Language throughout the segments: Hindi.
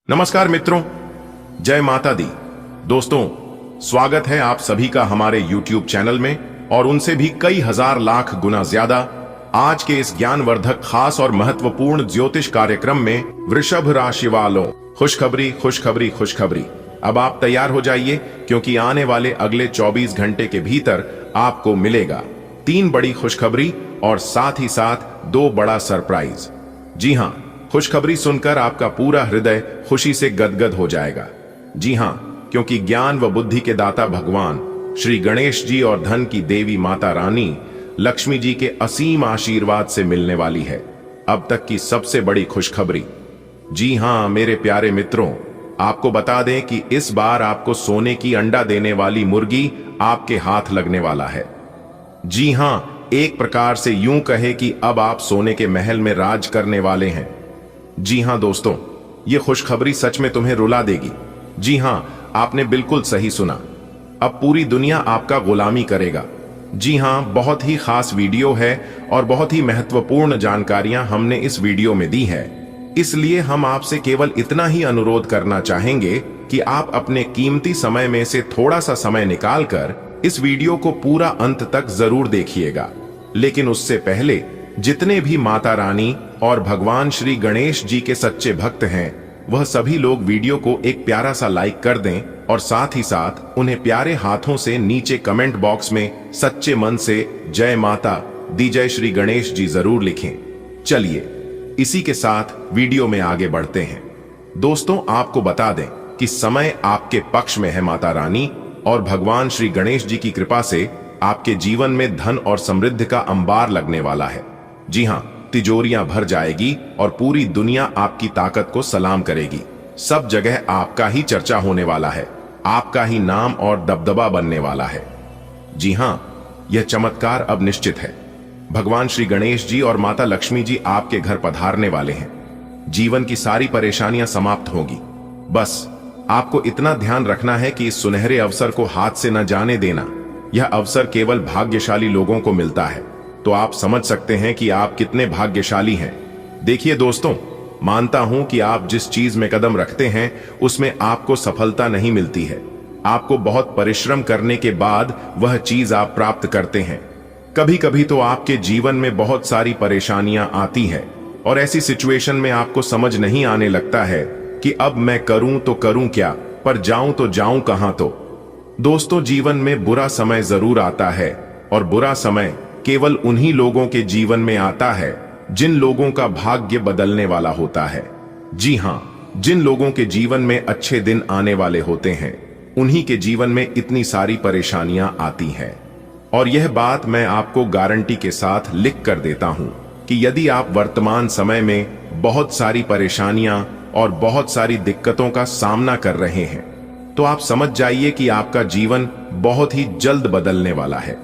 नमस्कार मित्रों, जय माता दी। दोस्तों, स्वागत है आप सभी का हमारे YouTube चैनल में और उनसे भी कई हजार लाख गुना ज्यादा आज के इस ज्ञानवर्धक खास और महत्वपूर्ण ज्योतिष कार्यक्रम में। वृषभ राशि वालों, खुशखबरी खुशखबरी खुशखबरी। अब आप तैयार हो जाइए, क्योंकि आने वाले अगले 24 घंटे के भीतर आपको मिलेगा 3 बड़ी खुशखबरी और साथ ही साथ 2 बड़ा सरप्राइज। जी हां, खुशखबरी सुनकर आपका पूरा हृदय खुशी से गदगद हो जाएगा। जी हां, क्योंकि ज्ञान व बुद्धि के दाता भगवान श्री गणेश जी और धन की देवी माता रानी लक्ष्मी जी के असीम आशीर्वाद से मिलने वाली है अब तक की सबसे बड़ी खुशखबरी। जी हां मेरे प्यारे मित्रों, आपको बता दें कि इस बार आपको सोने की अंडा देने वाली मुर्गी आपके हाथ लगने वाला है। जी हां, एक प्रकार से यूं कहे कि अब आप सोने के महल में राज करने वाले हैं। जी हां दोस्तों, यह खुशखबरी सच में तुम्हें रुला देगी। जी हां, आपने बिल्कुल सही सुना। अब पूरी दुनिया आपका गुलामी करेगा। जी हां, बहुत ही खास वीडियो है और बहुत ही महत्वपूर्ण जानकारियां हमने इस वीडियो में दी है। इसलिए हम आपसे केवल इतना ही अनुरोध करना चाहेंगे कि आप अपने कीमती समय में से थोड़ा सा समय निकालकर इस वीडियो को पूरा अंत तक जरूर देखिएगा। लेकिन उससे पहले जितने भी माता रानी और भगवान श्री गणेश जी के सच्चे भक्त हैं, वह सभी लोग वीडियो को एक प्यारा सा लाइक कर दें और साथ ही साथ उन्हें प्यारे हाथों से नीचे कमेंट बॉक्स में सच्चे मन से जय माता दी, जय श्री गणेश जी जरूर लिखें। चलिए इसी के साथ वीडियो में आगे बढ़ते हैं। दोस्तों, आपको बता दें कि समय आपके पक्ष में है। माता रानी और भगवान श्री गणेश जी की कृपा से आपके जीवन में धन और समृद्धि का अंबार लगने वाला है। जी हां, तिजोरियां भर जाएगी और पूरी दुनिया आपकी ताकत को सलाम करेगी। सब जगह आपका ही चर्चा होने वाला है, आपका ही नाम और दबदबा बनने वाला है। जी हां, यह चमत्कार अब निश्चित है। भगवान श्री गणेश जी और माता लक्ष्मी जी आपके घर पधारने वाले हैं। जीवन की सारी परेशानियां समाप्त होगी। बस आपको इतना ध्यान रखना है कि इस सुनहरे अवसर को हाथ से न जाने देना। यह अवसर केवल भाग्यशाली लोगों को मिलता है। तो आप समझ सकते हैं कि आप कितने भाग्यशाली हैं। देखिए दोस्तों, मानता हूं कि आप जिस चीज में कदम रखते हैं उसमें आपको सफलता नहीं मिलती है। आपको बहुत परिश्रम करने के बाद वह चीज आप प्राप्त करते हैं। कभी कभी तो आपके जीवन में बहुत सारी परेशानियां आती है और ऐसी सिचुएशन में आपको समझ नहीं आने लगता है कि अब मैं करूं तो करूं क्या, पर जाऊं तो जाऊं कहां। तो दोस्तों, जीवन में बुरा समय जरूर आता है और बुरा समय केवल उन्हीं लोगों के जीवन में आता है जिन लोगों का भाग्य बदलने वाला होता है। जी हां, जिन लोगों के जीवन में अच्छे दिन आने वाले होते हैं, उन्हीं के जीवन में इतनी सारी परेशानियां आती हैं। और यह बात मैं आपको गारंटी के साथ लिख कर देता हूं कि यदि आप वर्तमान समय में बहुत सारी परेशानियां और बहुत सारी दिक्कतों का सामना कर रहे हैं, तो आप समझ जाइए कि आपका जीवन बहुत ही जल्द बदलने वाला है।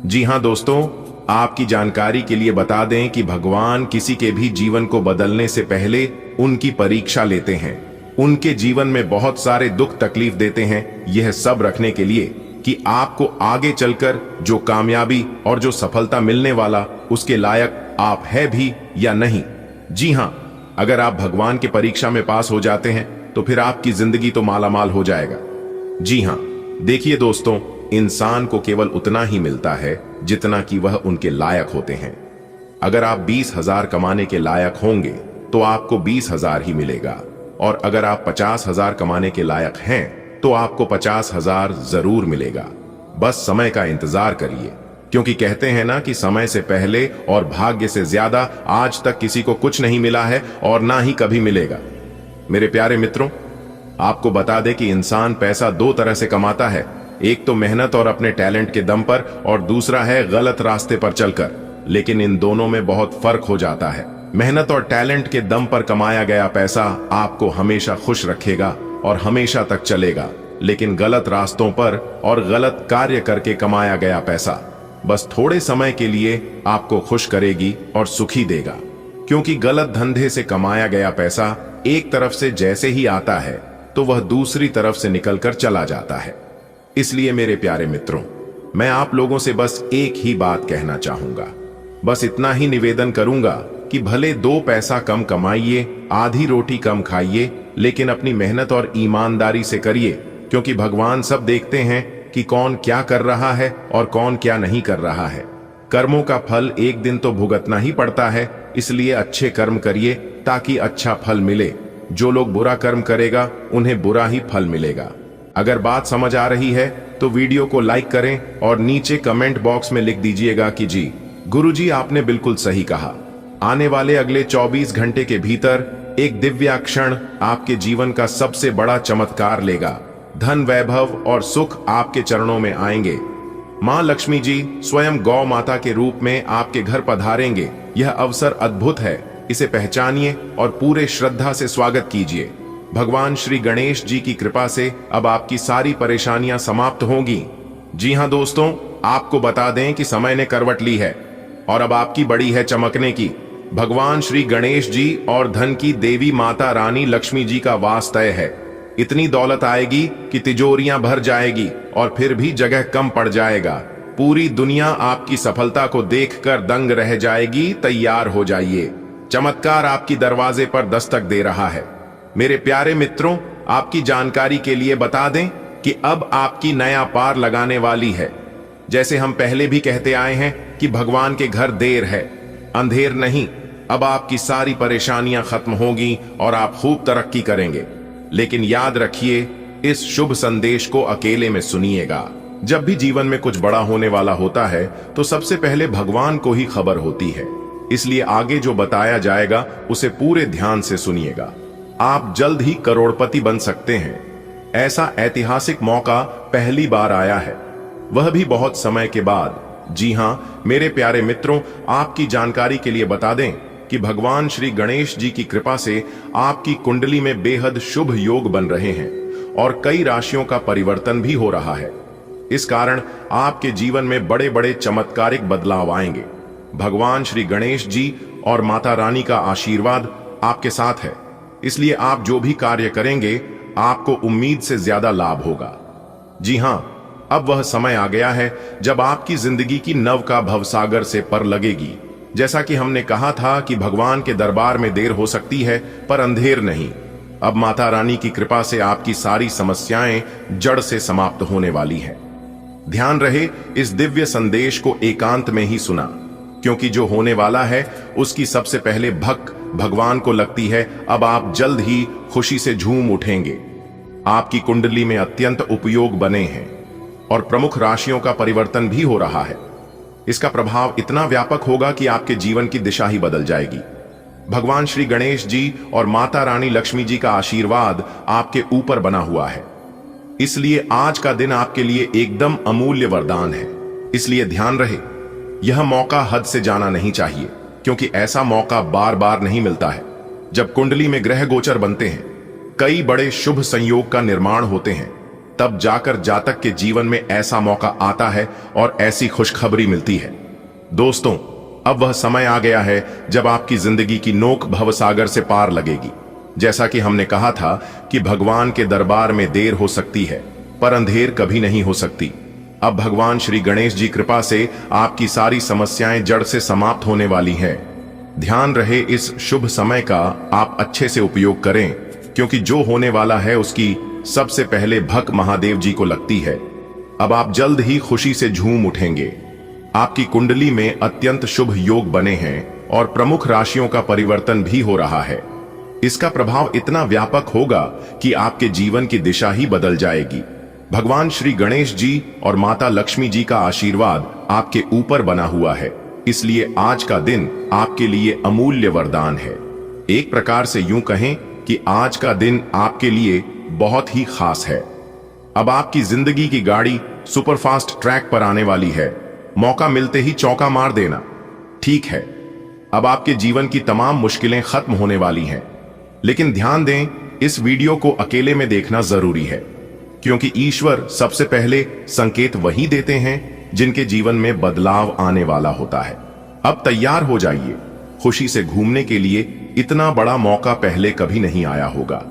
जी हां दोस्तों, आपकी जानकारी के लिए बता दें कि भगवान किसी के भी जीवन को बदलने से पहले उनकी परीक्षा लेते हैं। उनके जीवन में बहुत सारे दुख तकलीफ देते हैं, यह सब रखने के लिए कि आपको आगे चलकर जो कामयाबी और जो सफलता मिलने वाला, उसके लायक आप है भी या नहीं। जी हां, अगर आप भगवान की परीक्षा में पास हो जाते हैं तो फिर आपकी जिंदगी तो मालामाल हो जाएगा। जी हां, देखिए दोस्तों, इंसान को केवल उतना ही मिलता है जितना कि वह उनके लायक होते हैं। अगर आप 20,000 कमाने के लायक होंगे तो आपको 20,000 ही मिलेगा, और अगर आप 50,000 कमाने के लायक हैं तो आपको 50,000 जरूर मिलेगा। बस समय का इंतजार करिए, क्योंकि कहते हैं ना कि समय से पहले और भाग्य से ज्यादा आज तक किसी को कुछ नहीं मिला है और ना ही कभी मिलेगा। मेरे प्यारे मित्रों, आपको बता दें कि इंसान पैसा 2 तरह से कमाता है। एक तो मेहनत और अपने टैलेंट के दम पर, और दूसरा है गलत रास्ते पर चलकर। लेकिन इन दोनों में बहुत फर्क हो जाता है। मेहनत और टैलेंट के दम पर कमाया गया पैसा आपको हमेशा खुश रखेगा और हमेशा तक चलेगा। लेकिन गलत रास्तों पर और गलत कार्य करके कमाया गया पैसा बस थोड़े समय के लिए आपको खुश करेगी और सुखी देगा। क्योंकि गलत धंधे से कमाया गया पैसा एक तरफ से जैसे ही आता है तो वह दूसरी तरफ से निकलकर चला जाता है। इसलिए मेरे प्यारे मित्रों, मैं आप लोगों से बस एक ही बात कहना चाहूंगा। बस इतना ही निवेदन करूंगा कि भले 2 पैसा कम कमाइए, आधी रोटी कम खाइए, लेकिन अपनी मेहनत और ईमानदारी से करिए, क्योंकि भगवान सब देखते हैं कि कौन क्या कर रहा है और कौन क्या नहीं कर रहा है। कर्मों का फल एक दिन तो भुगतना ही पड़ता है, इसलिए अच्छे कर्म करिए ताकि अच्छा फल मिले। जो लोग बुरा कर्म करेगा उन्हें बुरा ही फल मिलेगा। अगर बात समझ आ रही है तो वीडियो को लाइक करें और नीचे कमेंट बॉक्स में लिख दीजिएगा कि जी गुरुजी आपने बिल्कुल सही कहा। आने वाले अगले 24 घंटे के भीतर एक दिव्य क्षण आपके जीवन का सबसे बड़ा चमत्कार लेगा। धन, वैभव और सुख आपके चरणों में आएंगे। मां लक्ष्मी जी स्वयं गौ माता के रूप में आपके घर पधारेंगे। यह अवसर अद्भुत है, इसे पहचानिए और पूरे श्रद्धा से स्वागत कीजिए। भगवान श्री गणेश जी की कृपा से अब आपकी सारी परेशानियां समाप्त होंगी। जी हां दोस्तों, आपको बता दें कि समय ने करवट ली है और अब आपकी बड़ी है चमकने की। भगवान श्री गणेश जी और धन की देवी माता रानी लक्ष्मी जी का वास तय है। इतनी दौलत आएगी कि तिजोरियां भर जाएगी और फिर भी जगह कम पड़ जाएगा। पूरी दुनिया आपकी सफलता को देखकर दंग रह जाएगी। तैयार हो जाइए, चमत्कार आपकी दरवाजे पर दस्तक दे रहा है। मेरे प्यारे मित्रों, आपकी जानकारी के लिए बता दें कि अब आपकी नया पार लगाने वाली है। जैसे हम पहले भी कहते आए हैं कि भगवान के घर देर है, अंधेर नहीं। अब आपकी सारी परेशानियां खत्म होंगी और आप खूब तरक्की करेंगे। लेकिन याद रखिए, इस शुभ संदेश को अकेले में सुनिएगा। जब भी जीवन में कुछ बड़ा होने वाला होता है तो सबसे पहले भगवान को ही खबर होती है, इसलिए आगे जो बताया जाएगा उसे पूरे ध्यान से सुनिएगा। आप जल्द ही करोड़पति बन सकते हैं। ऐसा ऐतिहासिक मौका पहली बार आया है, वह भी बहुत समय के बाद। जी हां मेरे प्यारे मित्रों, आपकी जानकारी के लिए बता दें कि भगवान श्री गणेश जी की कृपा से आपकी कुंडली में बेहद शुभ योग बन रहे हैं और कई राशियों का परिवर्तन भी हो रहा है। इस कारण आपके जीवन में बड़े बड़े चमत्कारिक बदलाव आएंगे। भगवान श्री गणेश जी और माता रानी का आशीर्वाद आपके साथ है, इसलिए आप जो भी कार्य करेंगे आपको उम्मीद से ज्यादा लाभ होगा। जी हां, अब वह समय आ गया है जब आपकी जिंदगी की नव का भवसागर से पर लगेगी। जैसा कि हमने कहा था कि भगवान के दरबार में देर हो सकती है पर अंधेर नहीं। अब माता रानी की कृपा से आपकी सारी समस्याएं जड़ से समाप्त होने वाली हैं। ध्यान रहे, इस दिव्य संदेश को एकांत में ही सुना, क्योंकि जो होने वाला है उसकी सबसे पहले भक भगवान को लगती है। अब आप जल्द ही खुशी से झूम उठेंगे। आपकी कुंडली में अत्यंत उपयोग बने हैं और प्रमुख राशियों का परिवर्तन भी हो रहा है। इसका प्रभाव इतना व्यापक होगा कि आपके जीवन की दिशा ही बदल जाएगी। भगवान श्री गणेश जी और माता रानी लक्ष्मी जी का आशीर्वाद आपके ऊपर बना हुआ है, इसलिए आज का दिन आपके लिए एकदम अमूल्य वरदान है। इसलिए ध्यान रहे, यह मौका हद से जाना नहीं चाहिए, क्योंकि ऐसा मौका बार बार नहीं मिलता है। जब कुंडली में ग्रह गोचर बनते हैं, कई बड़े शुभ संयोग का निर्माण होते हैं, तब जाकर जातक के जीवन में ऐसा मौका आता है और ऐसी खुशखबरी मिलती है। दोस्तों, अब वह समय आ गया है जब आपकी जिंदगी की नोक भवसागर से पार लगेगी। जैसा कि हमने कहा था कि भगवान के दरबार में देर हो सकती है पर अंधेर कभी नहीं हो सकती। अब भगवान श्री गणेश जी कृपा से आपकी सारी समस्याएं जड़ से समाप्त होने वाली हैं। ध्यान रहे, इस शुभ समय का आप अच्छे से उपयोग करें, क्योंकि जो होने वाला है उसकी सबसे पहले भक महादेव जी को लगती है। अब आप जल्द ही खुशी से झूम उठेंगे। आपकी कुंडली में अत्यंत शुभ योग बने हैं और प्रमुख राशियों का परिवर्तन भी हो रहा है। इसका प्रभाव इतना व्यापक होगा कि आपके जीवन की दिशा ही बदल जाएगी। भगवान श्री गणेश जी और माता लक्ष्मी जी का आशीर्वाद आपके ऊपर बना हुआ है, इसलिए आज का दिन आपके लिए अमूल्य वरदान है। एक प्रकार से यूं कहें कि आज का दिन आपके लिए बहुत ही खास है। अब आपकी जिंदगी की गाड़ी सुपरफास्ट ट्रैक पर आने वाली है। मौका मिलते ही चौका मार देना। ठीक है, अब आपके जीवन की तमाम मुश्किलें खत्म होने वाली हैं। लेकिन ध्यान दें, इस वीडियो को अकेले में देखना जरूरी है, क्योंकि ईश्वर सबसे पहले संकेत वही देते हैं जिनके जीवन में बदलाव आने वाला होता है। अब तैयार हो जाइए, खुशी से घूमने के लिए इतना बड़ा मौका पहले कभी नहीं आया होगा।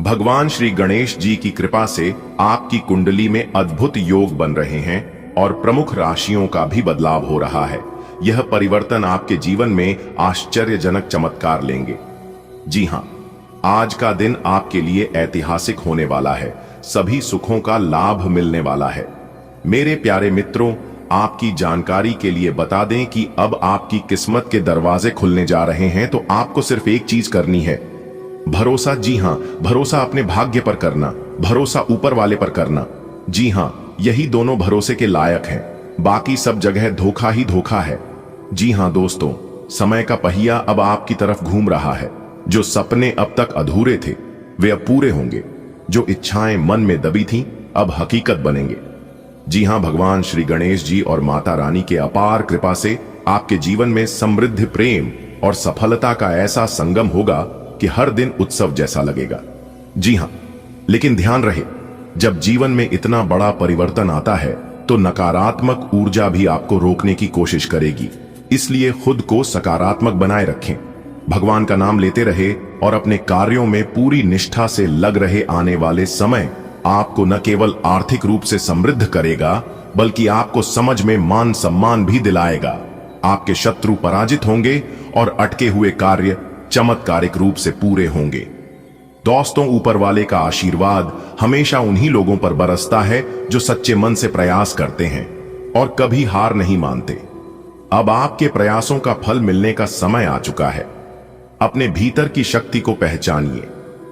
भगवान श्री गणेश जी की कृपा से आपकी कुंडली में अद्भुत योग बन रहे हैं और प्रमुख राशियों का भी बदलाव हो रहा है। यह परिवर्तन आपके जीवन में आश्चर्यजनक चमत्कार लेंगे। जी हां, आज का दिन आपके लिए ऐतिहासिक होने वाला है। सभी सुखों का लाभ मिलने वाला है। मेरे प्यारे मित्रों, आपकी जानकारी के लिए बता दें कि अब आपकी किस्मत के दरवाजे खुलने जा रहे हैं। तो आपको सिर्फ एक चीज करनी है, भरोसा। जी हां, भरोसा अपने भाग्य पर करना, भरोसा ऊपर वाले पर करना। जी हां, यही दोनों भरोसे के लायक हैं। बाकी सब जगह धोखा ही धोखा है। जी हां दोस्तों, समय का पहिया अब आपकी तरफ घूम रहा है। जो सपने अब तक अधूरे थे वे अब पूरे होंगे। जो इच्छाएं मन में दबी थीं अब हकीकत बनेंगे। जी हां, भगवान श्री गणेश जी और माता रानी के अपार कृपा से आपके जीवन में समृद्धि, प्रेम और सफलता का ऐसा संगम होगा कि हर दिन उत्सव जैसा लगेगा। जी हां, लेकिन ध्यान रहे, जब जीवन में इतना बड़ा परिवर्तन आता है तो नकारात्मक ऊर्जा भी आपको रोकने की कोशिश करेगी। इसलिए खुद को सकारात्मक बनाए रखें, भगवान का नाम लेते रहे और अपने कार्यों में पूरी निष्ठा से लग रहे। आने वाले समय आपको न केवल आर्थिक रूप से समृद्ध करेगा बल्कि आपको समझ में मान सम्मान भी दिलाएगा। आपके शत्रु पराजित होंगे और अटके हुए कार्य चमत्कारिक रूप से पूरे होंगे। दोस्तों, ऊपर वाले का आशीर्वाद हमेशा उन्हीं लोगों पर बरसता है जो सच्चे मन से प्रयास करते हैं और कभी हार नहीं मानते। अब आपके प्रयासों का फल मिलने का समय आ चुका है। अपने भीतर की शक्ति को पहचानिए।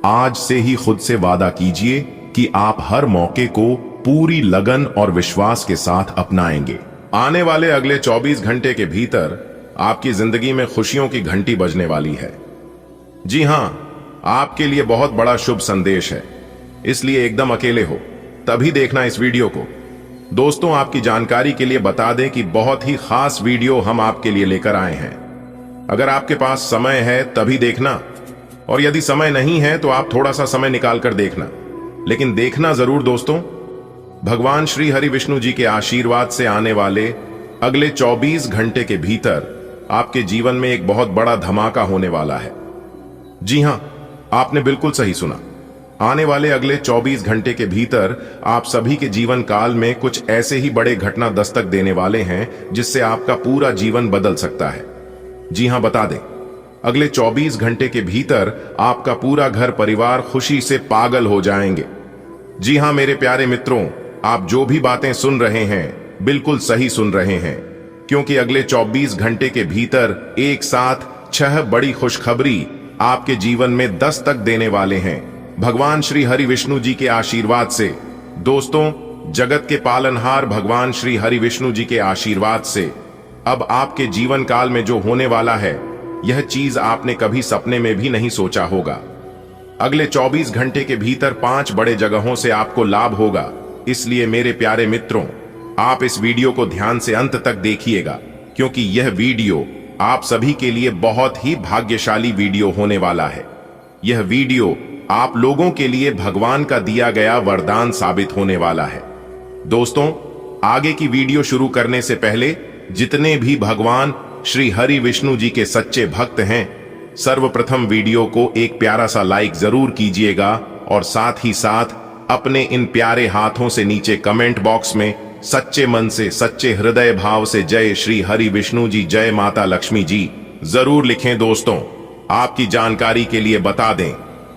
आज से ही खुद से वादा कीजिए कि आप हर मौके को पूरी लगन और विश्वास के साथ अपनाएंगे। आने वाले अगले 24 घंटे के भीतर आपकी जिंदगी में खुशियों की घंटी बजने वाली है। जी हां, आपके लिए बहुत बड़ा शुभ संदेश है, इसलिए एकदम अकेले हो तभी देखना इस वीडियो को। दोस्तों, आपकी जानकारी के लिए बता दें कि बहुत ही खास वीडियो हम आपके लिए लेकर आए हैं। अगर आपके पास समय है तभी देखना, और यदि समय नहीं है तो आप थोड़ा सा समय निकाल कर देखना, लेकिन देखना जरूर। दोस्तों, भगवान श्री हरि विष्णु जी के आशीर्वाद से आने वाले अगले 24 घंटे के भीतर आपके जीवन में एक बहुत बड़ा धमाका होने वाला है। जी हां, आपने बिल्कुल सही सुना। आने वाले अगले 24 घंटे के भीतर आप सभी के जीवन काल में कुछ ऐसे ही बड़े घटना दस्तक देने वाले हैं जिससे आपका पूरा जीवन बदल सकता है। जी हां, बता दें, अगले 24 घंटे के भीतर आपका पूरा घर परिवार खुशी से पागल हो जाएंगे। जी हां मेरे प्यारे मित्रों, आप जो भी बातें सुन रहे हैं बिल्कुल सही सुन रहे हैं, क्योंकि अगले 24 घंटे के भीतर एक साथ 6 बड़ी खुशखबरी आपके जीवन में दस्तक देने वाले हैं, भगवान श्री हरि विष्णु जी के आशीर्वाद से। दोस्तों, जगत के पालनहार भगवान श्री हरि विष्णु जी के आशीर्वाद से अब आपके जीवन काल में जो होने वाला है, यह चीज आपने कभी सपने में भी नहीं सोचा होगा। अगले 24 घंटे के भीतर 5 बड़े जगहों से आपको लाभ होगा। इसलिए मेरे प्यारे मित्रों, आप इस वीडियो को ध्यान से अंत तक देखिएगा, क्योंकि यह वीडियो आप सभी के लिए बहुत ही भाग्यशाली वीडियो होने वाला है। यह वीडियो आप लोगों के लिए भगवान का दिया गया वरदान साबित होने वाला है। दोस्तों, आगे की वीडियो शुरू करने से पहले जितने भी भगवान श्री हरि विष्णु जी के सच्चे भक्त हैं, सर्वप्रथम वीडियो को एक प्यारा सा लाइक जरूर कीजिएगा और साथ ही साथ अपने इन प्यारे हाथों से नीचे कमेंट बॉक्स में सच्चे मन से, सच्चे हृदय भाव से जय श्री हरि विष्णु जी, जय माता लक्ष्मी जी जरूर लिखें। दोस्तों, आपकी जानकारी के लिए बता दें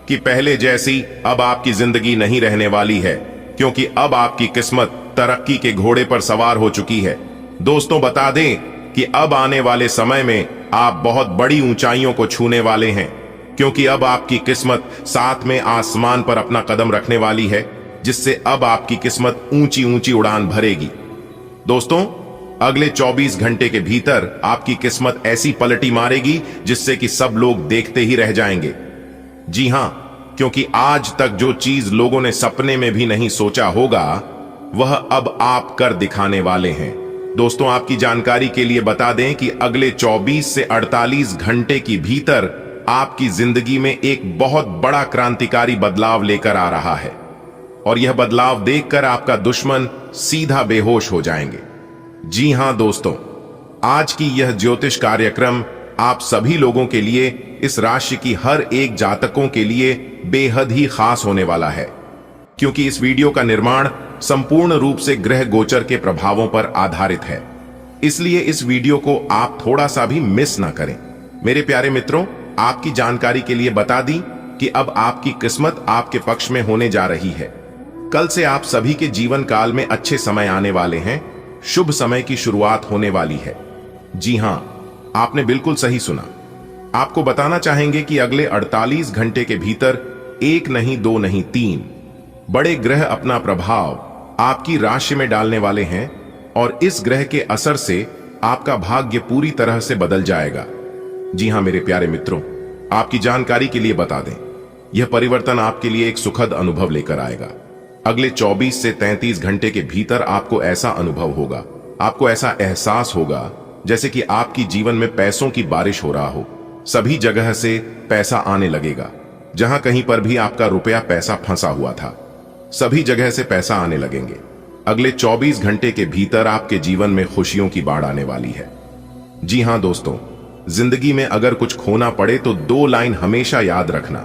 कि पहले जैसी अब आपकी जिंदगी नहीं रहने वाली है, क्योंकि अब आपकी किस्मत तरक्की के घोड़े पर सवार हो चुकी है। दोस्तों, बता दें कि अब आने वाले समय में आप बहुत बड़ी ऊंचाइयों को छूने वाले हैं, क्योंकि अब आपकी किस्मत साथ में आसमान पर अपना कदम रखने वाली है, जिससे अब आपकी किस्मत ऊंची ऊंची उड़ान भरेगी। दोस्तों, अगले 24 घंटे के भीतर आपकी किस्मत ऐसी पलटी मारेगी जिससे कि सब लोग देखते ही रह जाएंगे। जी हां, क्योंकि आज तक जो चीज लोगों ने सपने में भी नहीं सोचा होगा, वह अब आप कर दिखाने वाले हैं। दोस्तों, आपकी जानकारी के लिए बता दें कि अगले 24 से 48 घंटे के भीतर आपकी जिंदगी में एक बहुत बड़ा क्रांतिकारी बदलाव लेकर आ रहा है, और यह बदलाव देखकर आपका दुश्मन सीधा बेहोश हो जाएंगे। जी हां दोस्तों, आज की यह ज्योतिष कार्यक्रम आप सभी लोगों के लिए, इस राशि की हर एक जातकों के लिए बेहद ही खास होने वाला है। क्योंकि इस वीडियो का निर्माण संपूर्ण रूप से ग्रह गोचर के प्रभावों पर आधारित है, इसलिए इस वीडियो को आप थोड़ा सा भी मिस ना करें। मेरे प्यारे मित्रों, आपकी जानकारी के लिए बता दी कि अब आपकी किस्मत आपके पक्ष में होने जा रही है। कल से आप सभी के जीवन काल में अच्छे समय आने वाले हैं, शुभ समय की शुरुआत होने वाली है। जी हां, आपने बिल्कुल सही सुना। आपको बताना चाहेंगे कि अगले 48 घंटे के भीतर एक नहीं, दो नहीं, 3 बड़े ग्रह अपना प्रभाव आपकी राशि में डालने वाले हैं और इस ग्रह के असर से आपका भाग्य पूरी तरह से बदल जाएगा। जी हां मेरे प्यारे मित्रों, आपकी जानकारी के लिए बता दें, यह परिवर्तन आपके लिए एक सुखद अनुभव लेकर आएगा। अगले 24 से 33 घंटे के भीतर आपको ऐसा अनुभव होगा, आपको ऐसा एहसास होगा जैसे कि आपकी जीवन में पैसों की बारिश हो रहा हो। सभी जगह से पैसा आने लगेगा। जहां कहीं पर भी आपका रुपया पैसा फंसा हुआ था, सभी जगह से पैसा आने लगेंगे। अगले 24 घंटे के भीतर आपके जीवन में खुशियों की बाढ़ आने वाली है। जी हां दोस्तों, जिंदगी में अगर कुछ खोना पड़े तो 2 लाइन हमेशा याद रखना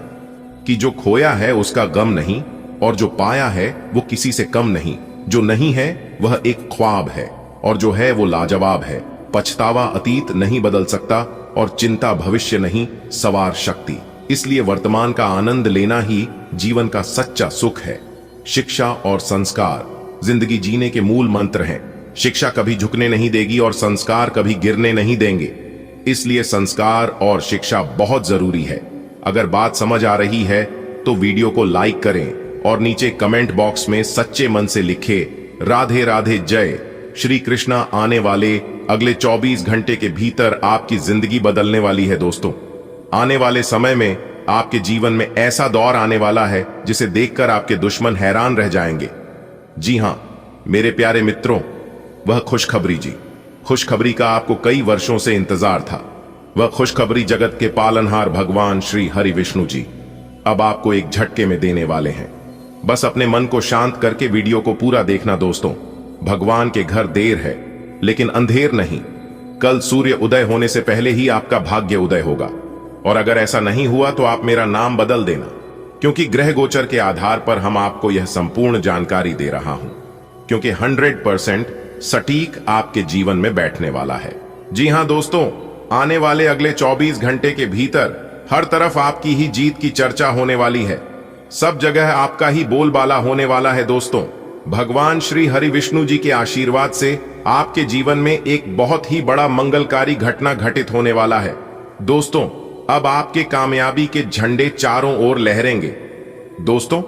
कि जो खोया है उसका गम नहीं, और जो पाया है वो किसी से कम नहीं। जो नहीं है वह एक ख्वाब है, और जो है वो लाजवाब है। पछतावा अतीत नहीं बदल सकता और चिंता भविष्य नहीं, सवार शक्ति। इसलिए वर्तमान का आनंद लेना ही जीवन का सच्चा सुख है। शिक्षा और संस्कार जिंदगी जीने के मूल मंत्र हैं। शिक्षा कभी झुकने नहीं देगी और संस्कार कभी गिरने नहीं देंगे। इसलिए संस्कार और शिक्षा बहुत जरूरी है। अगर बात समझ आ रही है तो वीडियो को लाइक करें और नीचे कमेंट बॉक्स में सच्चे मन से लिखे राधे राधे जय श्री कृष्णा। आने वाले अगले 24 घंटे के भीतर आपकी जिंदगी बदलने वाली है दोस्तों। आने वाले समय में आपके जीवन में ऐसा दौर आने वाला है जिसे देखकर आपके दुश्मन हैरान रह जाएंगे। जी हां मेरे प्यारे मित्रों, वह खुशखबरी जी, खुशखबरी का आपको कई वर्षों से इंतजार था। वह खुशखबरी जगत के पालनहार भगवान श्री हरि विष्णु जी अब आपको एक झटके में देने वाले हैं। बस अपने मन को शांत करके वीडियो को पूरा देखना दोस्तों। भगवान के घर देर है लेकिन अंधेर नहीं। कल सूर्य उदय होने से पहले ही आपका भाग्य उदय होगा, और अगर ऐसा नहीं हुआ तो आप मेरा नाम बदल देना, क्योंकि ग्रह गोचर के आधार पर हम आपको यह संपूर्ण जानकारी दे रहा हूं, क्योंकि 100% सटीक आपके जीवन में बैठने वाला है। जी हां दोस्तों, आने वाले अगले 24 घंटे के भीतर हर तरफ आपकी ही जीत की चर्चा होने वाली है। सब जगह आपका ही बोलबाला होने वाला है दोस्तों। भगवान श्री हरि विष्णु जी के आशीर्वाद से आपके जीवन में एक बहुत ही बड़ा मंगलकारी घटना घटित होने वाला है दोस्तों। अब आपके कामयाबी के झंडे चारों ओर लहरेंगे दोस्तों।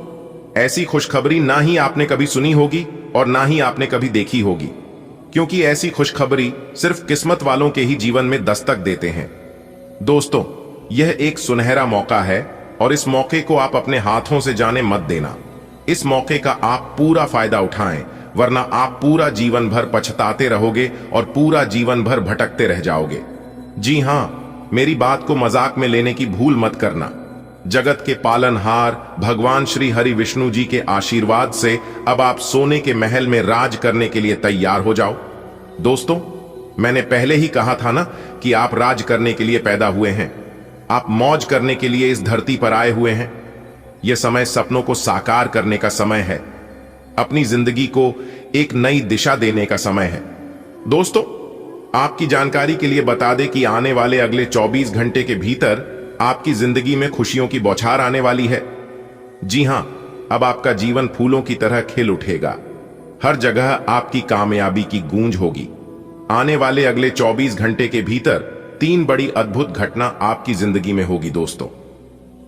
ऐसी खुशखबरी ना ही आपने कभी सुनी होगी और ना ही आपने कभी देखी होगी, क्योंकि ऐसी खुशखबरी सिर्फ किस्मत वालों के ही जीवन में दस्तक देते हैं दोस्तों। यह एक सुनहरा मौका है और इस मौके को आप अपने हाथों से जाने मत देना। इस मौके का आप पूरा फायदा उठाएं, वरना आप पूरा जीवन भर पछताते रहोगे और पूरा जीवन भर भटकते रह जाओगे। जी हां, मेरी बात को मजाक में लेने की भूल मत करना। जगत के पालनहार भगवान श्री हरि विष्णु जी के आशीर्वाद से अब आप सोने के महल में राज करने के लिए तैयार हो जाओ दोस्तों। मैंने पहले ही कहा था ना कि आप राज करने के लिए पैदा हुए हैं। आप मौज करने के लिए इस धरती पर आए हुए हैं। यह समय सपनों को साकार करने का समय है। अपनी जिंदगी को एक नई दिशा देने का समय है दोस्तों। आपकी जानकारी के लिए बता दें कि आने वाले अगले 24 घंटे के भीतर आपकी जिंदगी में खुशियों की बौछार आने वाली है। जी हां, अब आपका जीवन फूलों की तरह खिल उठेगा। हर जगह आपकी कामयाबी की गूंज होगी। आने वाले अगले 24 घंटे के भीतर 3 बड़ी अद्भुत घटना आपकी जिंदगी में होगी दोस्तों।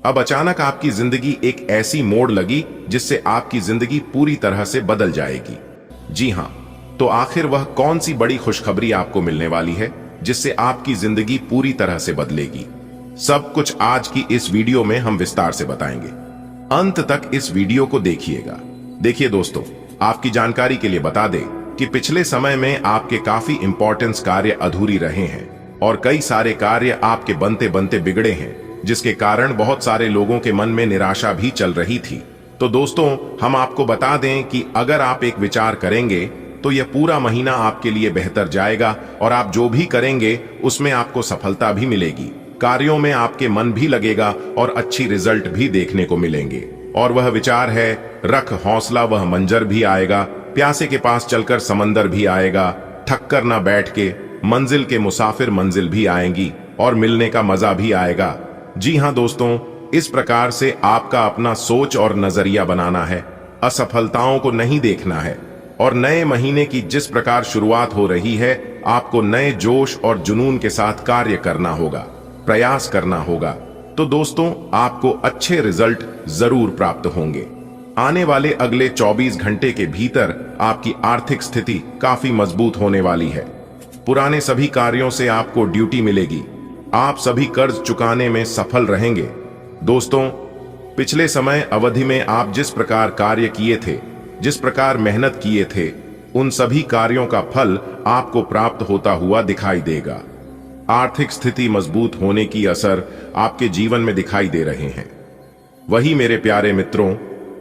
अब अचानक आपकी जिंदगी एक ऐसी मोड़ लगी जिससे आपकी जिंदगी पूरी तरह से बदल जाएगी। जी हां, तो आखिर वह कौन सी बड़ी खुशखबरी आपको मिलने वाली है जिससे आपकी जिंदगी पूरी तरह से बदलेगी? सब कुछ आज की इस वीडियो में हम विस्तार से बताएंगे। अंत तक इस वीडियो को देखिएगा। देखिए दोस्तों, आपकी जानकारी के लिए बता दें कि पिछले समय में आपके काफी इंपॉर्टेंस कार्य अधूरी रहे हैं और कई सारे कार्य आपके बनते बनते बिगड़े हैं, जिसके कारण बहुत सारे लोगों के मन में निराशा भी चल रही थी। तो दोस्तों, हम आपको बता दें कि अगर आप एक विचार करेंगे तो यह पूरा महीना आपके लिए बेहतर जाएगा और आप जो भी करेंगे उसमें आपको सफलता भी मिलेगी। कार्यों में आपके मन भी लगेगा और अच्छी रिजल्ट भी देखने को मिलेंगे। और वह विचार है रख हौसला, वह मंजर भी आएगा। प्यासे के पास चलकर समंदर भी आएगा। थक कर ना बैठ के मंजिल के मुसाफिर मंजिल भी आएंगी और मिलने का मजा भी आएगा। जी हाँ दोस्तों, इस प्रकार से आपका अपना सोच और नजरिया बनाना है। असफलताओं को नहीं देखना है और नए महीने की जिस प्रकार शुरुआत हो रही है, आपको नए जोश और जुनून के साथ कार्य करना होगा, प्रयास करना होगा। तो दोस्तों, आपको अच्छे रिजल्ट जरूर प्राप्त होंगे। आने वाले अगले 24 घंटे के भीतर आपकी आर्थिक स्थिति काफी मजबूत होने वाली है। पुराने सभी कार्यों से आपको ड्यूटी मिलेगी। आप सभी कर्ज चुकाने में सफल रहेंगे। दोस्तों, पिछले समय अवधि में आप जिस प्रकार कार्य किए थे, जिस प्रकार मेहनत किए थे, उन सभी कार्यों का फल आपको प्राप्त होता हुआ दिखाई देगा। आर्थिक स्थिति मजबूत होने की असर आपके जीवन में दिखाई दे रहे हैं। वही मेरे प्यारे मित्रों,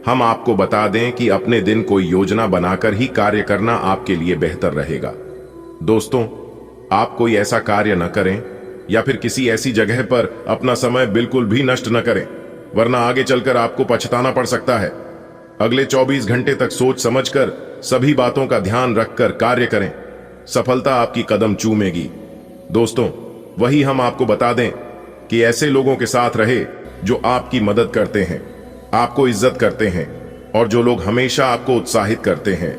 हम आपको बता दें कि अपने दिन कोई योजना बनाकर ही कार्य करना आपके लिए बेहतर रहेगा। दोस्तों, आप कोई ऐसा कार्य न करें या फिर किसी ऐसी जगह पर अपना समय बिल्कुल भी नष्ट न करें, वरना आगे चलकर आपको पछताना पड़ सकता है। अगले 24 घंटे तक सोच समझकर सभी बातों का ध्यान रखकर कार्य करें। सफलता आपकी कदम चूमेगी। दोस्तों, वही हम आपको बता दें कि ऐसे लोगों के साथ रहे जो आपकी मदद करते हैं, आपको इज्जत करते हैं, और जो लोग हमेशा आपको उत्साहित करते हैं,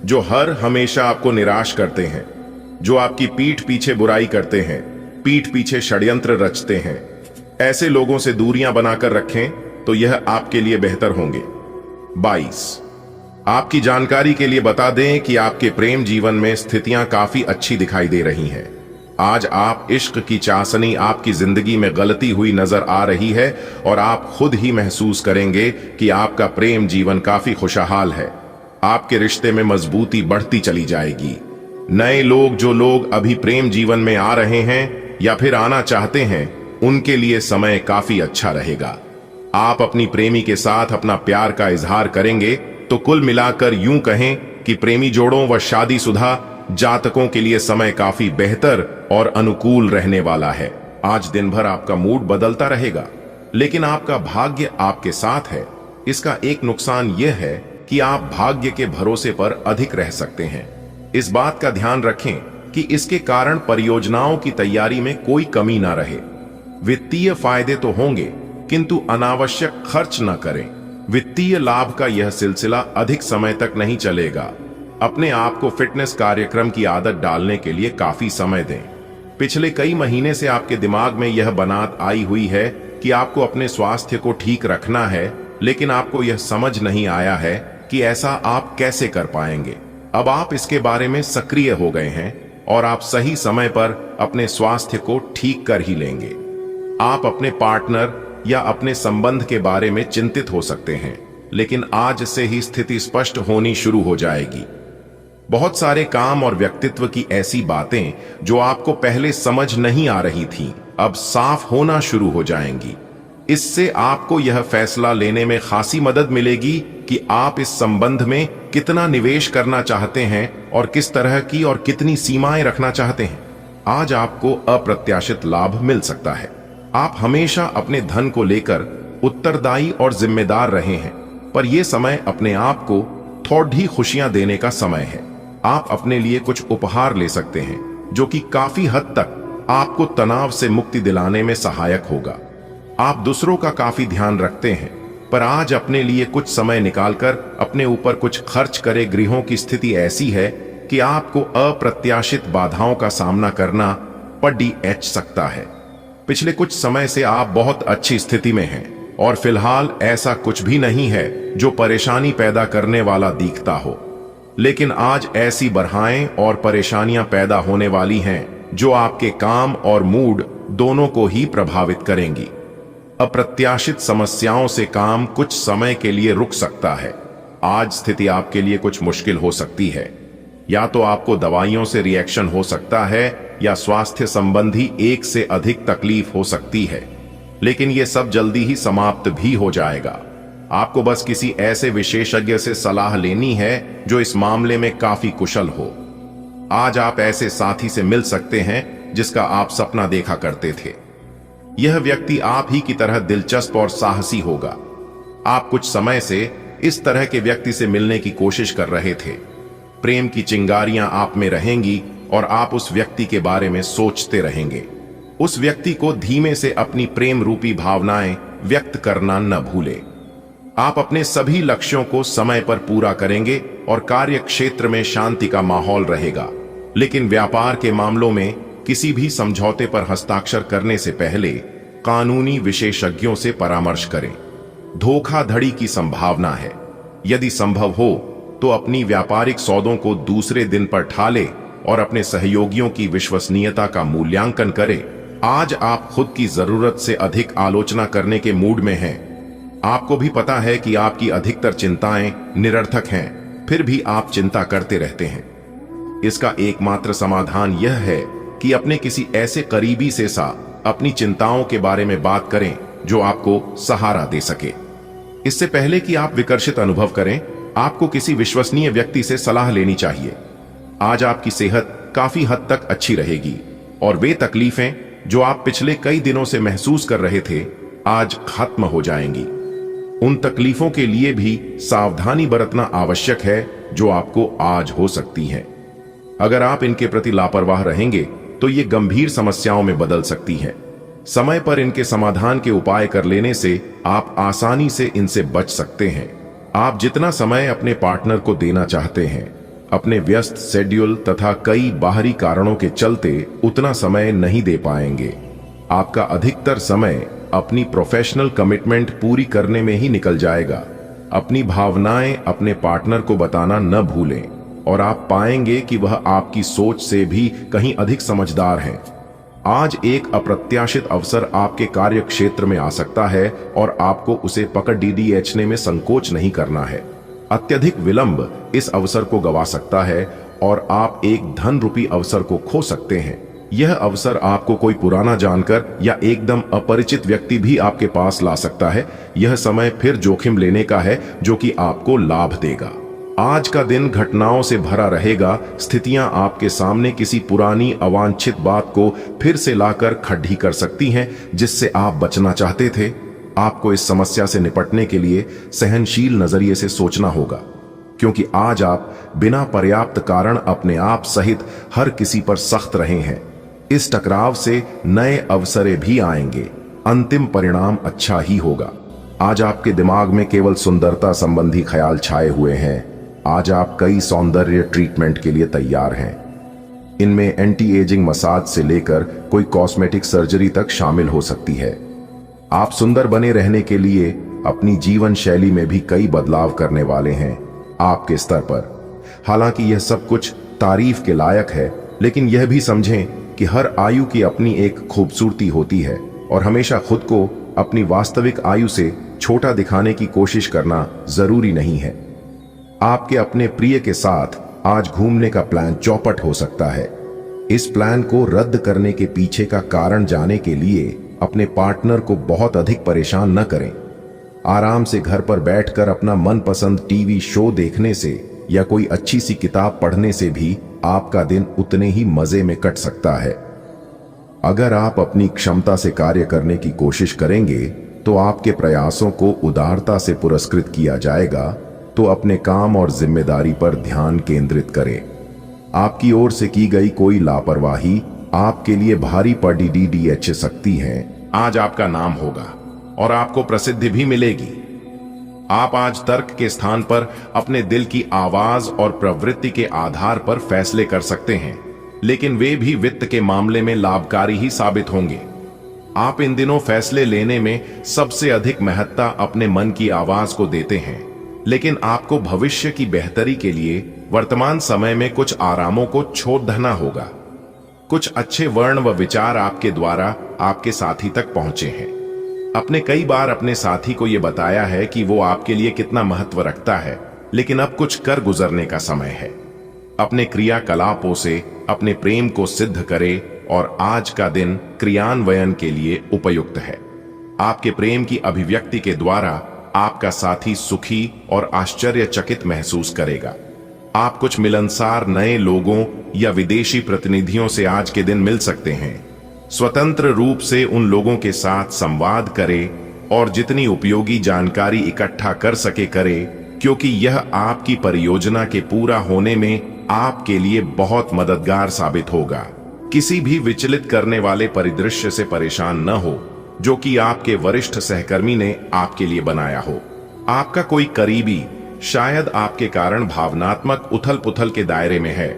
जो हमेशा आपको निराश करते हैं, जो आपकी पीठ पीछे बुराई करते हैं, पीठ पीछे षड्यंत्र रचते हैं। ऐसे लोगों से दूरियां बनाकर रखें तो यह आपके लिए बेहतर होंगे। 22, आपकी जानकारी के लिए बता दें कि आपके प्रेम जीवन में स्थितियां काफी अच्छी दिखाई दे रही हैं। आज आप इश्क की चासनी, आपकी जिंदगी में गलती हुई नजर आ रही है और आप खुद ही महसूस करेंगे कि आपका प्रेम जीवन काफी खुशहाल है। आपके रिश्ते में मजबूती बढ़ती चली जाएगी। नए लोग, जो लोग अभी प्रेम जीवन में आ रहे हैं या फिर आना चाहते हैं, उनके लिए समय काफी अच्छा रहेगा। आप अपनी प्रेमी के साथ अपना प्यार का इजहार करेंगे तो कुल मिलाकर यूं कहें कि प्रेमी जोड़ों व शादीशुदा जातकों के लिए समय काफी बेहतर और अनुकूल रहने वाला है। आज दिन भर आपका मूड बदलता रहेगा, लेकिन आपका भाग्य आपके साथ है। इसका एक नुकसान यह है कि आप भाग्य के भरोसे पर अधिक रह सकते हैं। इस बात का ध्यान रखें कि इसके कारण परियोजनाओं की तैयारी में कोई कमी ना रहे। वित्तीय फायदे तो होंगे, किंतु अनावश्यक खर्च न करें। वित्तीय लाभ का यह सिलसिला अधिक समय तक नहीं चलेगा। अपने आप को फिटनेस कार्यक्रम की आदत डालने के लिए काफी समय दें। पिछले कई महीने से आपके दिमाग में यह बात आई हुई है कि आपको अपने स्वास्थ्य को ठीक रखना है, लेकिन आपको यह समझ नहीं आया है कि ऐसा आप कैसे कर पाएंगे। अब आप इसके बारे में सक्रिय हो गए हैं और आप सही समय पर अपने स्वास्थ्य को ठीक कर ही लेंगे। आप अपने पार्टनर या अपने संबंध के बारे में चिंतित हो सकते हैं, लेकिन आज से ही स्थिति स्पष्ट होनी शुरू हो जाएगी। बहुत सारे काम और व्यक्तित्व की ऐसी बातें जो आपको पहले समझ नहीं आ रही थीं, अब साफ होना शुरू हो जाएंगी। इससे आपको यह फैसला लेने में खासी मदद मिलेगी कि आप इस संबंध में कितना निवेश करना चाहते हैं और किस तरह की और कितनी सीमाएं रखना चाहते हैं। आज आपको अप्रत्याशित लाभ मिल सकता है। आप हमेशा अपने धन को लेकर उत्तरदायी और जिम्मेदार रहे हैं, पर यह समय अपने आप को थोड़ी खुशियां देने का समय है। आप अपने लिए कुछ उपहार ले सकते हैं, जो कि काफी हद तक आपको तनाव से मुक्ति दिलाने में सहायक होगा। आप दूसरों का काफी ध्यान रखते हैं, पर आज अपने लिए कुछ समय निकालकर अपने ऊपर कुछ खर्च करे। गृहों की स्थिति ऐसी है कि आपको अप्रत्याशित बाधाओं का सामना करना पड़ सकता है। पिछले कुछ समय से आप बहुत अच्छी स्थिति में हैं और फिलहाल ऐसा कुछ भी नहीं है जो परेशानी पैदा करने वाला दिखता हो, लेकिन आज ऐसी बरहाएं और परेशानियां पैदा होने वाली हैं जो आपके काम और मूड दोनों को ही प्रभावित करेंगी। अप्रत्याशित समस्याओं से काम कुछ समय के लिए रुक सकता है। आज स्थिति आपके लिए कुछ मुश्किल हो सकती है। या तो आपको दवाइयों से रिएक्शन हो सकता है या स्वास्थ्य संबंधी एक से अधिक तकलीफ हो सकती है, लेकिन यह सब जल्दी ही समाप्त भी हो जाएगा। आपको बस किसी ऐसे विशेषज्ञ से सलाह लेनी है जो इस मामले में काफी कुशल हो। आज आप ऐसे साथी से मिल सकते हैं जिसका आप सपना देखा करते थे। यह व्यक्ति आप ही की तरह दिलचस्प और साहसी होगा। आप कुछ समय से इस तरह के व्यक्ति से मिलने की कोशिश कर रहे थे। प्रेम की चिंगारियां आप में रहेंगी और आप उस व्यक्ति के बारे में सोचते रहेंगे। उस व्यक्ति को धीमे से अपनी प्रेम रूपी भावनाएं व्यक्त करना न भूलें। आप अपने सभी लक्ष्यों को समय पर पूरा करेंगे और कार्य क्षेत्र में शांति का माहौल रहेगा। लेकिन व्यापार के मामलों में किसी भी समझौते पर हस्ताक्षर करने से पहले कानूनी विशेषज्ञों से परामर्श करें। धोखाधड़ी की संभावना है। यदि संभव हो तो अपनी व्यापारिक सौदों को दूसरे दिन पर टालें और अपने सहयोगियों की विश्वसनीयता का मूल्यांकन करें। आज आप खुद की जरूरत से अधिक आलोचना करने के मूड में हैं। आपको भी पता है कि आपकी अधिकतर चिंताएं निरर्थक हैं, फिर भी आप चिंता करते रहते हैं। इसका एकमात्र समाधान यह है कि अपने किसी ऐसे करीबी से अपनी चिंताओं के बारे में बात करें जो आपको सहारा दे सके। इससे पहले कि आप विकर्षित अनुभव करें, आपको किसी विश्वसनीय व्यक्ति से सलाह लेनी चाहिए। आज आपकी सेहत काफी हद तक अच्छी रहेगी और वे तकलीफें जो आप पिछले कई दिनों से महसूस कर रहे थे, आज खत्म हो जाएंगी। उन तकलीफों के लिए भी सावधानी बरतना आवश्यक है जो आपको आज हो सकती हैं। अगर आप इनके प्रति लापरवाह रहेंगे तो ये गंभीर समस्याओं में बदल सकती है। समय पर इनके समाधान के उपाय कर लेने से आप आसानी से इनसे बच सकते हैं। आप जितना समय अपने पार्टनर को देना चाहते हैं, अपने व्यस्त शेड्यूल तथा कई बाहरी कारणों के चलते उतना समय नहीं दे पाएंगे। आपका अधिकतर समय अपनी प्रोफेशनल कमिटमेंट पूरी करने में ही निकल जाएगा। अपनी भावनाएं अपने पार्टनर को बताना न भूलें और आप पाएंगे कि वह आपकी सोच से भी कहीं अधिक समझदार हैं। आज एक अप्रत्याशित अवसर आपके कार्य क्षेत्र में आ सकता है और आपको उसे पकड़ डीडीएचने में संकोच नहीं करना है। अत्यधिक विलंब इस अवसर को गवा सकता है और आप एक धन रूपी अवसर को खो सकते हैं। यह अवसर आपको कोई पुराना जानकर या एकदम अपरिचित व्यक्ति भी आपके पास ला सकता है। यह समय फिर जोखिम लेने का है जो कि आपको लाभ देगा। आज का दिन घटनाओं से भरा रहेगा। स्थितियां आपके सामने किसी पुरानी अवांछित बात को फिर से लाकर खड़ी कर सकती हैं जिससे आप बचना चाहते थे। आपको इस समस्या से निपटने के लिए सहनशील नजरिए से सोचना होगा, क्योंकि आज आप बिना पर्याप्त कारण अपने आप सहित हर किसी पर सख्त रहे हैं। इस टकराव से नए अवसरें भी आएंगे। अंतिम परिणाम अच्छा ही होगा। आज आपके दिमाग में केवल सुंदरता संबंधी ख्याल छाए हुए हैं। आज आप कई सौंदर्य ट्रीटमेंट के लिए तैयार हैं। इनमें एंटी एजिंग मसाज से लेकर कोई कॉस्मेटिक सर्जरी तक शामिल हो सकती है। आप सुंदर बने रहने के लिए अपनी जीवन शैली में भी कई बदलाव करने वाले हैं आपके स्तर पर। हालांकि यह सब कुछ तारीफ के लायक है, लेकिन यह भी समझें कि हर आयु की अपनी एक खूबसूरती होती है और हमेशा खुद को अपनी वास्तविक आयु से छोटा दिखाने की कोशिश करना जरूरी नहीं है। आपके अपने प्रिय के साथ आज घूमने का प्लान चौपट हो सकता है। इस प्लान को रद्द करने के पीछे का कारण जानने के लिए अपने पार्टनर को बहुत अधिक परेशान न करें। आराम से घर पर बैठकर अपना मनपसंद टीवी शो देखने से या कोई अच्छी सी किताब पढ़ने से भी आपका दिन उतने ही मजे में कट सकता है। अगर आप अपनी क्षमता से कार्य करने की कोशिश करेंगे तो आपके प्रयासों को उदारता से पुरस्कृत किया जाएगा। तो अपने काम और जिम्मेदारी पर ध्यान केंद्रित करें। आपकी ओर से की गई कोई लापरवाही आपके लिए भारी पड़ी डीडीएच सकती है। आज आपका नाम होगा और आपको प्रसिद्धि भी मिलेगी। आप आज तर्क के स्थान पर अपने दिल की आवाज और प्रवृत्ति के आधार पर फैसले कर सकते हैं, लेकिन वे भी वित्त के मामले में लाभकारी ही साबित होंगे। आप इन दिनों फैसले लेने में सबसे अधिक महत्ता अपने मन की आवाज को देते हैं, लेकिन आपको भविष्य की बेहतरी के लिए वर्तमान समय में कुछ आरामों को छोड़ देना होगा। कुछ अच्छे वर्ण व विचार आपके द्वारा आपके साथी तक पहुंचे हैं। अपने कई बार अपने साथी को यह बताया है कि वो आपके लिए कितना महत्व रखता है, लेकिन अब कुछ कर गुजरने का समय है। अपने क्रियाकलापों से अपने प्रेम को सिद्ध करें और आज का दिन क्रियान्वयन के लिए उपयुक्त है। आपके प्रेम की अभिव्यक्ति के द्वारा आपका साथी सुखी और आश्चर्यचकित महसूस करेगा। आप कुछ मिलनसार नए लोगों या विदेशी प्रतिनिधियों से आज के दिन मिल सकते हैं। स्वतंत्र रूप से उन लोगों के साथ संवाद करें और जितनी उपयोगी जानकारी इकट्ठा कर सके करें। क्योंकि यह आपकी परियोजना के पूरा होने में आपके लिए बहुत मददगार साबित होगा। किसी भी विचलित करने वाले परिदृश्य से परेशान न हो जो कि आपके वरिष्ठ सहकर्मी ने आपके लिए बनाया हो। आपका कोई करीबी शायद आपके कारण भावनात्मक उथल पुथल के दायरे में है।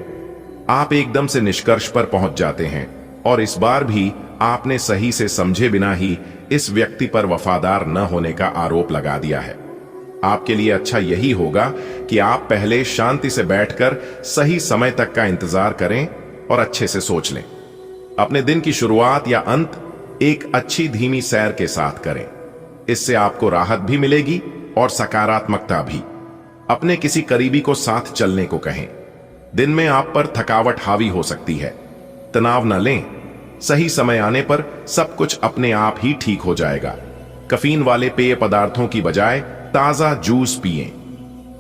आप एकदम से निष्कर्ष पर पहुंच जाते हैं और इस बार भी आपने सही से समझे बिना ही इस व्यक्ति पर वफादार न होने का आरोप लगा दिया है। आपके लिए अच्छा यही होगा कि आप पहले शांति से बैठकर सही समय तक का इंतजार करें और अच्छे से सोच लें। अपने दिन की शुरुआत या अंत एक अच्छी धीमी सैर के साथ करें। इससे आपको राहत भी मिलेगी और सकारात्मकता भी। अपने किसी करीबी को साथ चलने को कहें। दिन में आप पर थकावट हावी हो सकती है। तनाव न लें, सही समय आने पर सब कुछ अपने आप ही ठीक हो जाएगा। कैफीन वाले पेय पदार्थों की बजाय ताजा जूस पिएं।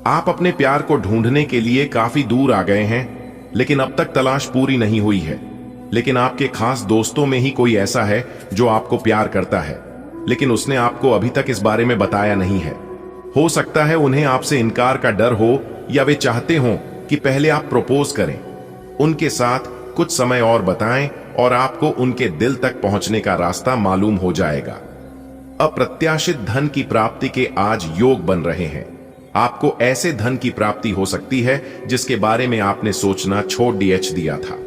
आप अपने प्यार को ढूंढने के लिए काफी दूर आ गए हैं, लेकिन अब तक तलाश पूरी नहीं हुई है। लेकिन आपके खास दोस्तों में ही कोई ऐसा है जो आपको प्यार करता है, लेकिन उसने आपको अभी तक इस बारे में बताया नहीं है। हो सकता है उन्हें आपसे इनकार का डर हो या वे चाहते हो कि पहले आप प्रपोज करें। उनके साथ कुछ समय और बताएं और आपको उनके दिल तक पहुंचने का रास्ता मालूम हो जाएगा। अप्रत्याशित धन की प्राप्ति के आज योग बन रहे हैं। आपको ऐसे धन की प्राप्ति हो सकती है जिसके बारे में आपने सोचना छोड़ दिया था।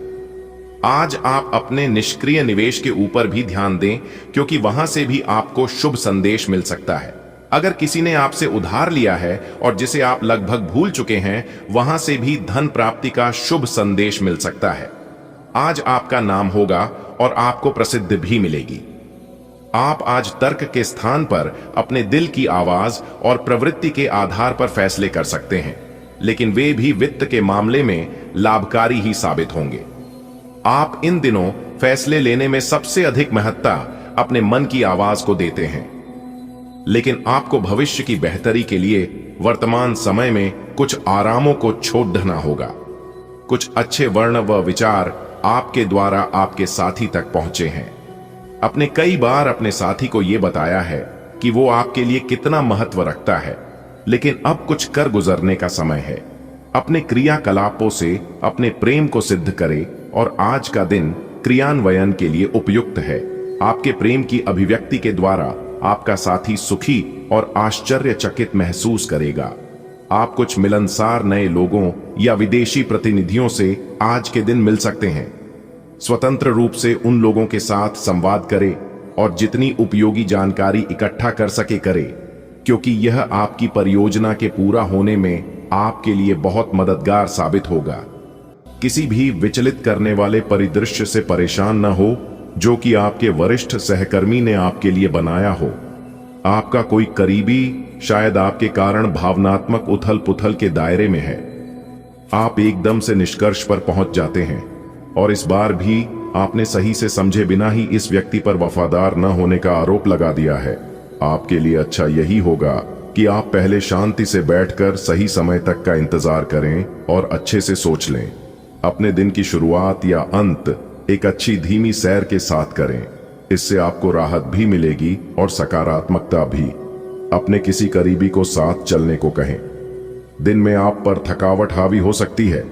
आज आप अपने निष्क्रिय निवेश के ऊपर भी ध्यान दें, क्योंकि वहां से भी आपको शुभ संदेश मिल सकता है। अगर किसी ने आपसे उधार लिया है और जिसे आप लगभग भूल चुके हैं, वहां से भी धन प्राप्ति का शुभ संदेश मिल सकता है। आज आपका नाम होगा और आपको प्रसिद्धि भी मिलेगी। आप आज तर्क के स्थान पर अपने दिल की आवाज और प्रवृत्ति के आधार पर फैसले कर सकते हैं, लेकिन वे भी वित्त के मामले में लाभकारी ही साबित होंगे। आप इन दिनों फैसले लेने में सबसे अधिक महत्ता अपने मन की आवाज को देते हैं, लेकिन आपको भविष्य की बेहतरी के लिए वर्तमान समय में कुछ आरामों को छोड़ना होगा। कुछ अच्छे वर्ण व विचार आपके द्वारा आपके साथी तक पहुंचे हैं। अपने कई बार अपने साथी को यह बताया है कि वो आपके लिए कितना महत्व रखता है, लेकिन अब कुछ कर गुजरने का समय है। अपने क्रियाकलापों से अपने प्रेम को सिद्ध करें और आज का दिन क्रियान्वयन के लिए उपयुक्त है। आपके प्रेम की अभिव्यक्ति के द्वारा आपका साथी सुखी और आश्चर्यचकित महसूस करेगा। आप कुछ मिलनसार नए लोगों या विदेशी प्रतिनिधियों से आज के दिन मिल सकते हैं। स्वतंत्र रूप से उन लोगों के साथ संवाद करें और जितनी उपयोगी जानकारी इकट्ठा कर सके करें, क्योंकि यह आपकी परियोजना के पूरा होने में आपके लिए बहुत मददगार साबित होगा। किसी भी विचलित करने वाले परिदृश्य से परेशान न हो जो कि आपके वरिष्ठ सहकर्मी ने आपके लिए बनाया हो। आपका कोई करीबी शायद आपके कारण भावनात्मक उथल पुथल के दायरे में है। आप एकदम से निष्कर्ष पर पहुंच जाते हैं और इस बार भी आपने सही से समझे बिना ही इस व्यक्ति पर वफादार न होने का आरोप लगा दिया है। आपके लिए अच्छा यही होगा कि आप पहले शांति से बैठकर सही समय तक का इंतजार करें और अच्छे से सोच लें। अपने दिन की शुरुआत या अंत एक अच्छी धीमी सैर के साथ करें। इससे आपको राहत भी मिलेगी और सकारात्मकता भी। अपने किसी करीबी को साथ चलने को कहें। दिन में आप पर थकावट हावी हो सकती है,